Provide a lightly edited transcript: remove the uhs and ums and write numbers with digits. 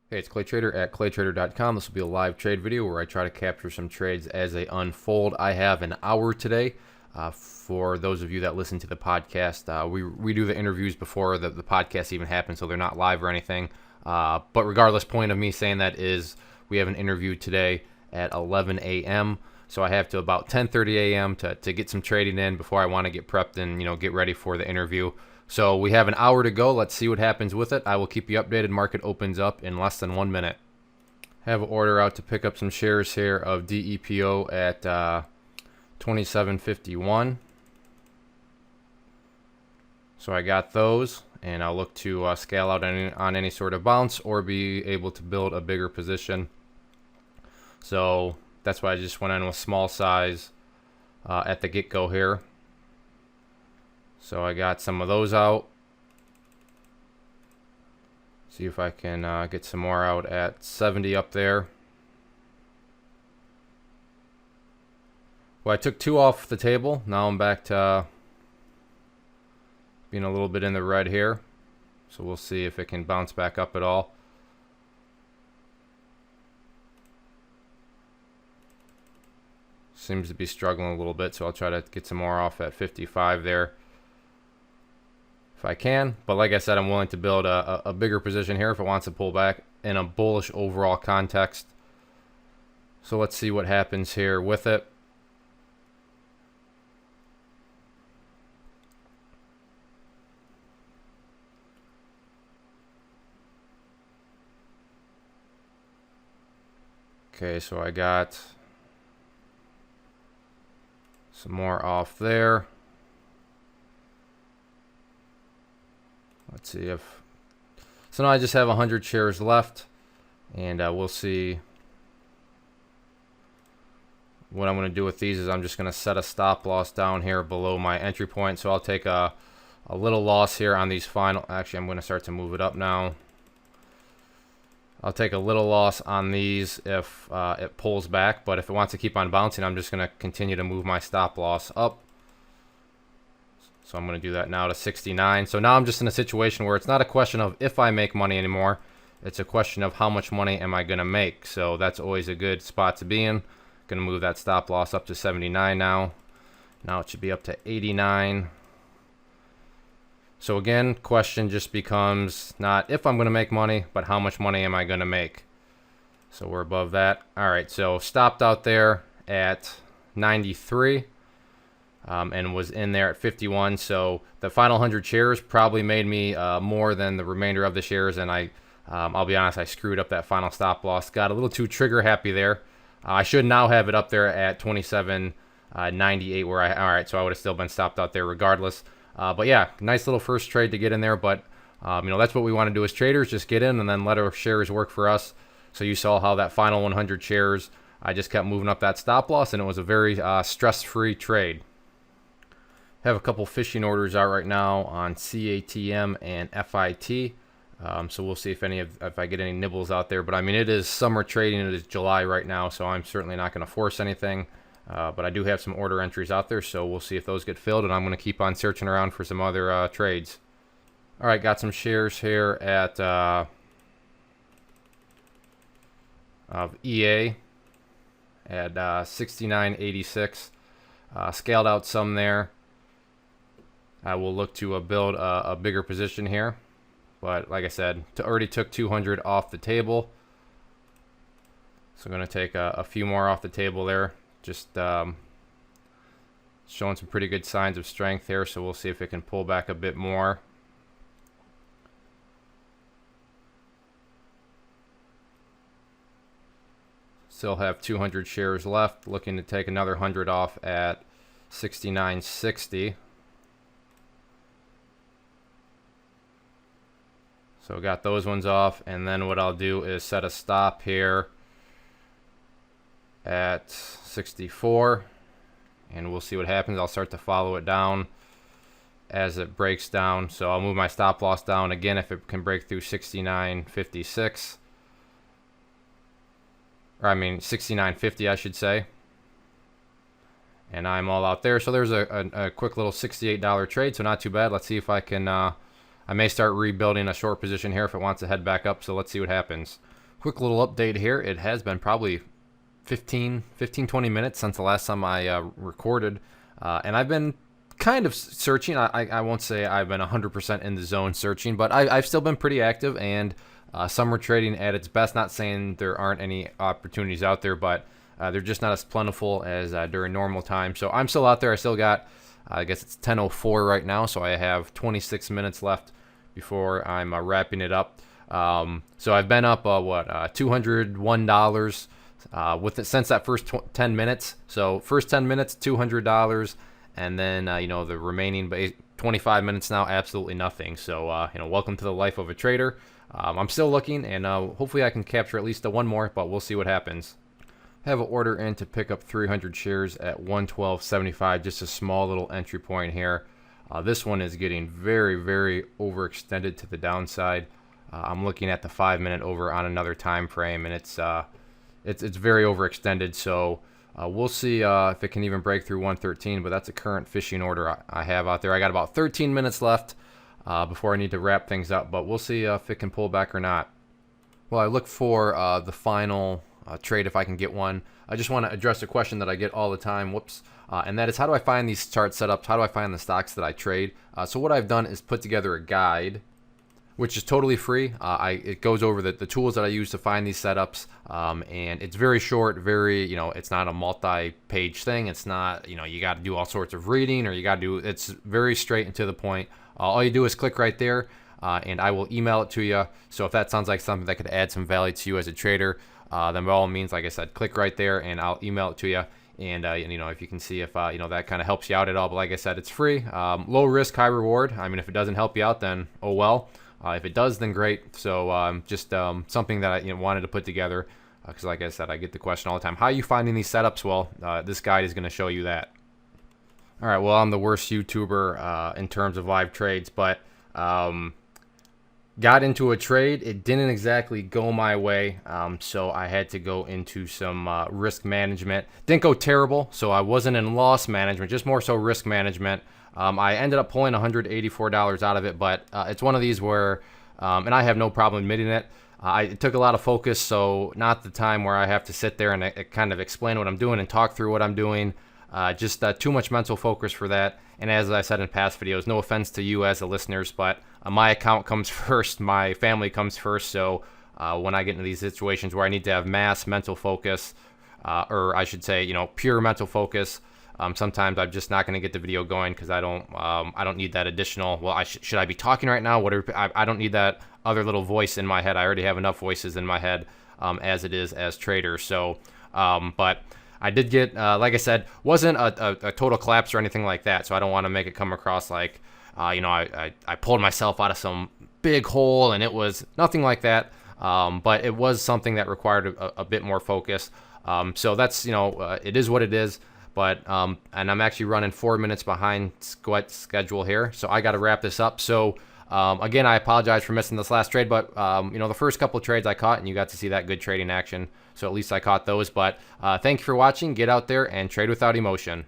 Hey, it's Clay Trader at claytrader.com. This will be a live trade video where I try to capture some trades as they unfold. I have an hour today. For those of you that listen to the podcast, we do the interviews before the podcast even happens, so they're not live or anything. But regardless, point of me saying that is we have an interview today at 11 a.m. So I have to about 10:30 a.m. to get some trading in before I want to get prepped and get ready for the interview. So we have an hour to go. Let's see what happens with it. I will keep you updated. Market opens up in less than 1 minute. Have an order out to pick up some shares here of DEPO at 27.51. So I got those, and I'll look to scale out on any sort of bounce or be able to build a bigger position. So that's why I just went in with small size at the get-go here. So I got some of those out. See if I can get some more out at 70 up there. Well, I took two off the table. Now I'm back to being a little bit in the red here. So we'll see if it can bounce back up at all. Seems to be struggling a little bit, so I'll try to get some more off at 55 there if I can. But like I said, I'm willing to build a bigger position here if it wants to pull back in a bullish overall context. So let's see what happens here with it. Okay, so I got some more off there. Let's see if... So now I just have 100 shares left, and we'll see what I'm going to do with these. Is I'm just going to set a stop loss down here below my entry point. So I'll take a little loss here on these final... Actually, I'm going to start to move it up now. I'll take a little loss on these if it pulls back, but if it wants to keep on bouncing, I'm just going to continue to move my stop loss up. So I'm going to do that now to 69. So now I'm just in a situation where it's not a question of if I make money anymore. It's a question of how much money am I going to make. So that's always a good spot to be in. Going to move that stop loss up to 79 now. Now it should be up to 89. So again, question just becomes not if I'm going to make money, but how much money am I going to make. So we're above that. All right, so stopped out there at 93 and was in there at 51. So the final 100 shares probably made me more than the remainder of the shares, and I'll be honest, I screwed up that final stop loss. Got a little too trigger happy there. I should now have it up there at 27.98 where all right, so I would have still been stopped out there regardless. But yeah, nice little first trade to get in there. But that's what we want to do as traders, just get in and then let our shares work for us. So you saw how that final 100 shares, I just kept moving up that stop loss, and it was a very stress-free trade. Have a couple fishing orders out right now on CATM and FIT. So we'll see if I get any nibbles out there. But I mean, it is summer trading. It is July right now, so I'm certainly not going to force anything. But I do have some order entries out there, so we'll see if those get filled, and I'm going to keep on searching around for some other trades. All right, got some shares here at of EA at 69.86. Scaled out some there. I will look to build a bigger position here, but like I said, already took 200 off the table, so I'm going to take a few more off the table there. Just showing some pretty good signs of strength here, so we'll see if it can pull back a bit more. Still have 200 shares left. Looking to take another 100 off at 69.60. So got those ones off, and then what I'll do is set a stop here at 64, and we'll see what happens. I'll start to follow it down as it breaks down. So I'll move my stop loss down again if it can break through 69.56, or I mean 69.50 I should say. And I'm all out there. So there's a quick little $68 trade, so not too bad. Let's see if I can I may start rebuilding a short position here if it wants to head back up, so let's see what happens. Quick little update here. It has been probably 20 minutes since the last time I recorded, and I've been kind of searching. I won't say I've been 100% in the zone searching, but I've still been pretty active, and summer trading at its best. Not saying there aren't any opportunities out there, but they're just not as plentiful as during normal time. So I'm still out there. I still got, I guess it's 10:04 right now, so I have 26 minutes left before I'm wrapping it up. So I've been up $201 with it since that first 10 minutes. So first 10 minutes, $200, and then the remaining 25 minutes now, absolutely nothing. So welcome to the life of a trader. I'm still looking, and hopefully I can capture at least one more, but we'll see what happens. Have an order in to pick up 300 shares at 112.75, just a small little entry point here. This one is getting very, very overextended to the downside. I'm looking at the 5-minute over on another time frame, and it's very overextended. So we'll see if it can even break through 113. But that's a current fishing order I have out there. I got about 13 minutes left before I need to wrap things up, but we'll see if it can pull back or not. Well, I look for the final trade if I can get one. I just want to address a question that I get all the time. Whoops. And that is, how do I find these chart setups? How do I find the stocks that I trade? So what I've done is put together a guide, which is totally free. It goes over the tools that I use to find these setups, and it's very short, very, it's not a multi-page thing. It's not, you got to do all sorts of reading, or you got to do, it's very straight and to the point. All you do is click right there, and I will email it to you. So if that sounds like something that could add some value to you as a trader, then by all means, like I said, click right there, and I'll email it to you. And if you can see if that kind of helps you out at all. But like I said, it's free, low risk, high reward. I mean, if it doesn't help you out, then oh well. If it does, then great. So just something that I wanted to put together, because like I said, I get the question all the time: how are you finding these setups? Well, this guide is going to show you that. All right. Well, I'm the worst YouTuber in terms of live trades, but got into a trade. It didn't exactly go my way, so I had to go into some risk management. Didn't go terrible, so I wasn't in loss management, just more so risk management. I ended up pulling $184 out of it, but it's one of these where, and I have no problem admitting it, it took a lot of focus, so not the time where I have to sit there and kind of explain what I'm doing and talk through what I'm doing. Just too much mental focus for that. And as I said in past videos, no offense to you as the listeners, but my account comes first, my family comes first. So when I get into these situations where I need to have mass mental focus, or I should say, pure mental focus, sometimes I'm just not going to get the video going because I don't need that additional. Well, should I be talking right now? I don't need that other little voice in my head. I already have enough voices in my head as it is as traders. So, but I did get, like I said, wasn't a total collapse or anything like that. So I don't want to make it come across like, I pulled myself out of some big hole, and it was nothing like that. But it was something that required a bit more focus. So that's, it is what it is. But and I'm actually running 4 minutes behind schedule here, so I got to wrap this up. So again, I apologize for missing this last trade, but the first couple of trades I caught, and you got to see that good trading action. So at least I caught those. But thank you for watching. Get out there and trade without emotion.